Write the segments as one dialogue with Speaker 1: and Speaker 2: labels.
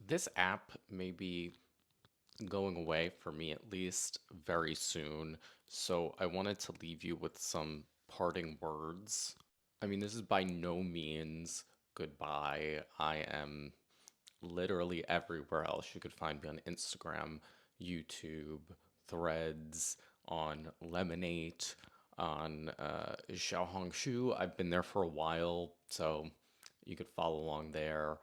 Speaker 1: This app may be going away, for me at least, very soon. So I wanted to leave you with some parting words. I mean, this is by no means goodbye. I am literally everywhere else. You could find me on Instagram, YouTube, Threads, on Lemonade, on Xiaohongshu. I've been there for a while, so you could follow along there.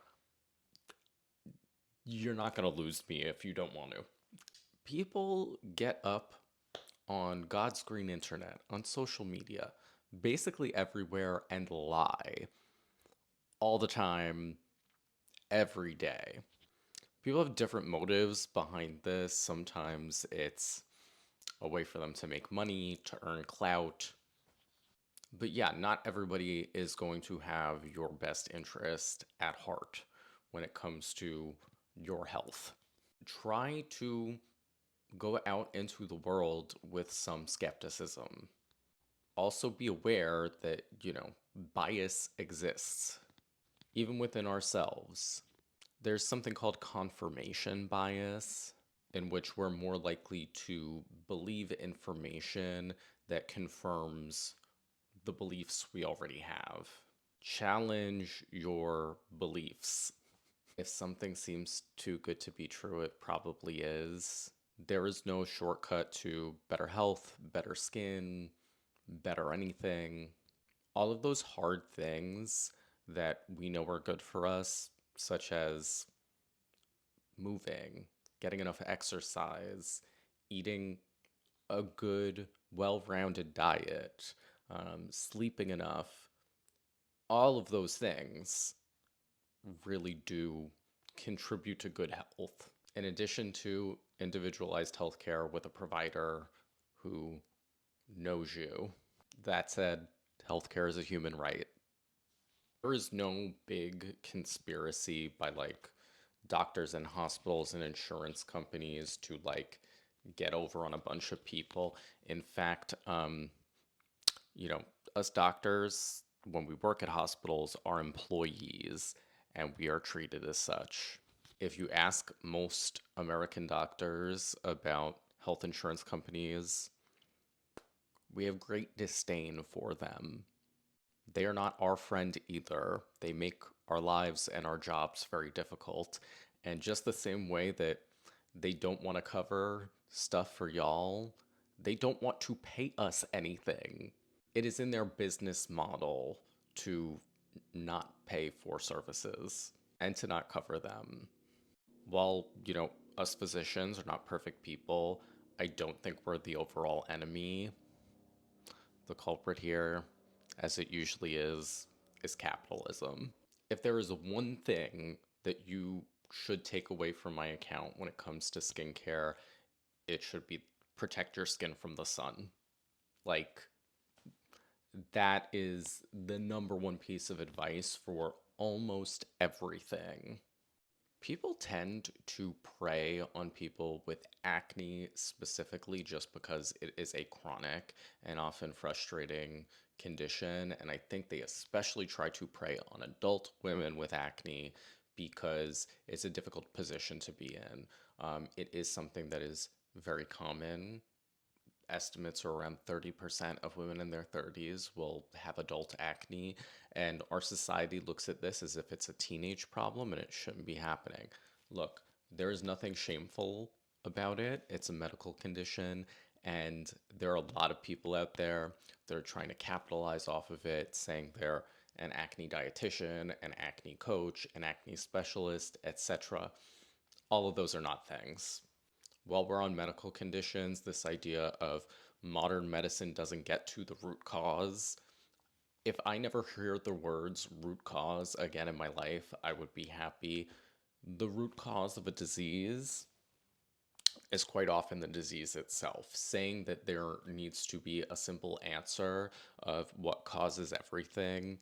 Speaker 1: You're not going to lose me if you don't want to. People get up on God's green internet, on social media, basically everywhere, and lie all the time, every day. People have different motives behind this. Sometimes it's a way for them to make money, to earn clout. But yeah, not everybody is going to have your best interest at heart when it comes to your health. Try to go out into the world with some skepticism. Also be aware that, bias exists, even within ourselves. There's something called confirmation bias, in which we're more likely to believe information that confirms the beliefs we already have. Challenge your beliefs. If something seems too good to be true, it probably is. There is no shortcut to better health, better skin, better anything. All of those hard things that we know are good for us, such as moving, getting enough exercise, eating a good, well rounded diet, sleeping enough, all of those things really do contribute to good health. In addition to individualized healthcare with a provider who knows you. That said, healthcare is a human right. There is no big conspiracy by doctors and hospitals and insurance companies to get over on a bunch of people. In fact, you know, us doctors, when we work at hospitals, are employees and we are treated as such. If you ask most American doctors about health insurance companies, we have great disdain for them. They are not our friend either. They make our lives and our jobs very difficult. And just the same way that they don't want to cover stuff for y'all, they don't want to pay us anything. It is in their business model to not pay for services and to not cover them. While, us physicians are not perfect people, I don't think we're the overall enemy. The culprit here, as it usually is capitalism. If there is one thing that you should take away from my account when it comes to skincare, it should be protect your skin from the sun. Like, that is the number one piece of advice for almost everything. People tend to prey on people with acne specifically just because it is a chronic and often frustrating condition. And I think they especially try to prey on adult women with acne because it's a difficult position to be in. It is something that is very common. Estimates are around 30% of women in their 30s will have adult acne, and our society looks at this as if it's a teenage problem and it shouldn't be happening. Look, there is nothing shameful about it. It's a medical condition, and there are a lot of people out there that are trying to capitalize off of it, saying they're an acne dietitian, an acne coach, an acne specialist, etc. All of those are not things. While we're on medical conditions, this idea of modern medicine doesn't get to the root cause. If I never hear the words root cause again in my life, I would be happy. The root cause of a disease is quite often the disease itself. Saying that there needs to be a simple answer of what causes everything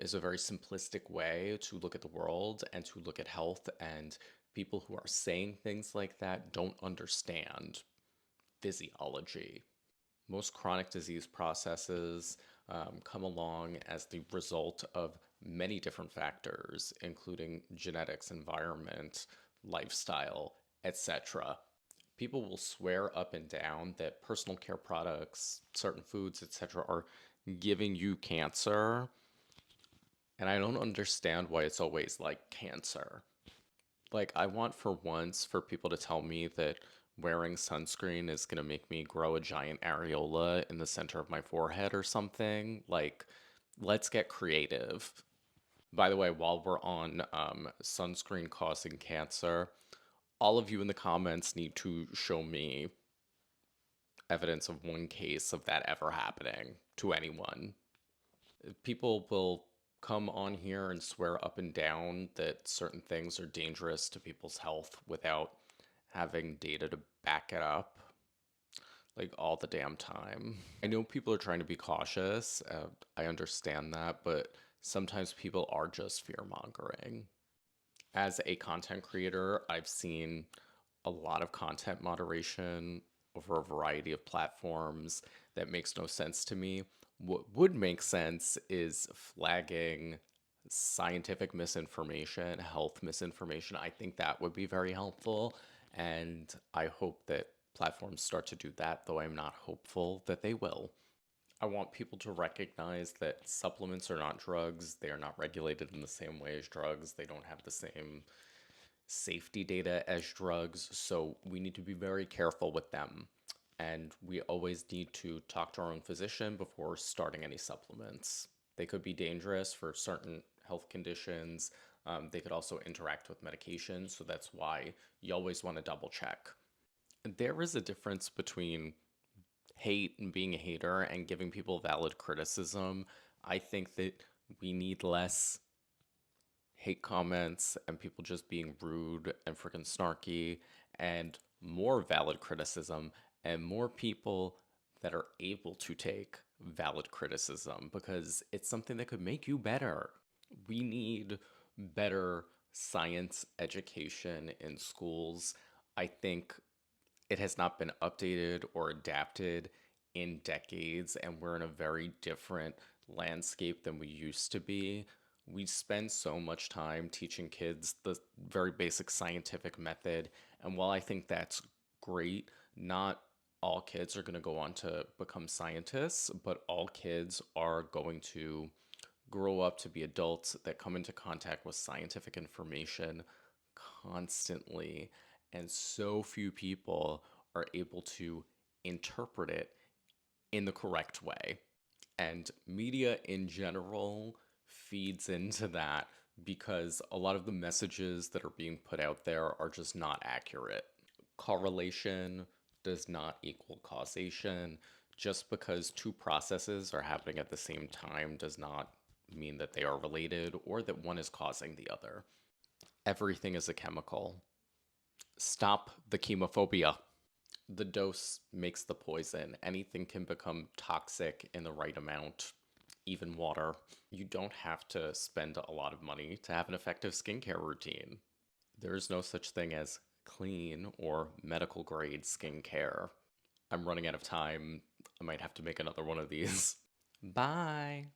Speaker 1: is a very simplistic way to look at the world and to look at health. And people who are saying things like that don't understand physiology. Most chronic disease processes come along as the result of many different factors, including genetics, environment, lifestyle, etc. People will swear up and down that personal care products, certain foods, etc., are giving you cancer. And I don't understand why it's always like cancer. Like, I want for once for people to tell me that wearing sunscreen is going to make me grow a giant areola in the center of my forehead or something. Like, let's get creative. By the way, while we're on sunscreen causing cancer, all of you in the comments need to show me evidence of one case of that ever happening to anyone. People will come on here and swear up and down that certain things are dangerous to people's health without having data to back it up, like all the damn time. I know people are trying to be cautious. I understand that, but sometimes people are just fear mongering. As a content creator, I've seen a lot of content moderation over a variety of platforms that makes no sense to me. What would make sense is flagging scientific misinformation, health misinformation. I think that would be very helpful. And I hope that platforms start to do that, though I'm not hopeful that they will. I want people to recognize that supplements are not drugs. They are not regulated in the same way as drugs. They don't have the same safety data as drugs. So we need to be very careful with them. And we always need to talk to our own physician before starting any supplements. They could be dangerous for certain health conditions. They could also interact with medication. So that's why you always want to double check. There is a difference between hate and being a hater and giving people valid criticism. I think that we need less hate comments and people just being rude and freaking snarky, and more valid criticism and more people that are able to take valid criticism because it's something that could make you better. We need better science education in schools. I think it has not been updated or adapted in decades, and we're in a very different landscape than we used to be. We spend so much time teaching kids the very basic scientific method, and while I think that's great, not all kids are going to go on to become scientists, but all kids are going to grow up to be adults that come into contact with scientific information constantly. And so few people are able to interpret it in the correct way. And media in general feeds into that because a lot of the messages that are being put out there are just not accurate. Correlation does not equal causation. Just because two processes are happening at the same time does not mean that they are related or that one is causing the other. Everything is a chemical. Stop the chemophobia. The dose makes the poison. Anything can become toxic in the right amount, even water. You don't have to spend a lot of money to have an effective skincare routine. There is no such thing as clean or medical grade skincare. I'm running out of time. I might have to make another one of these. Bye.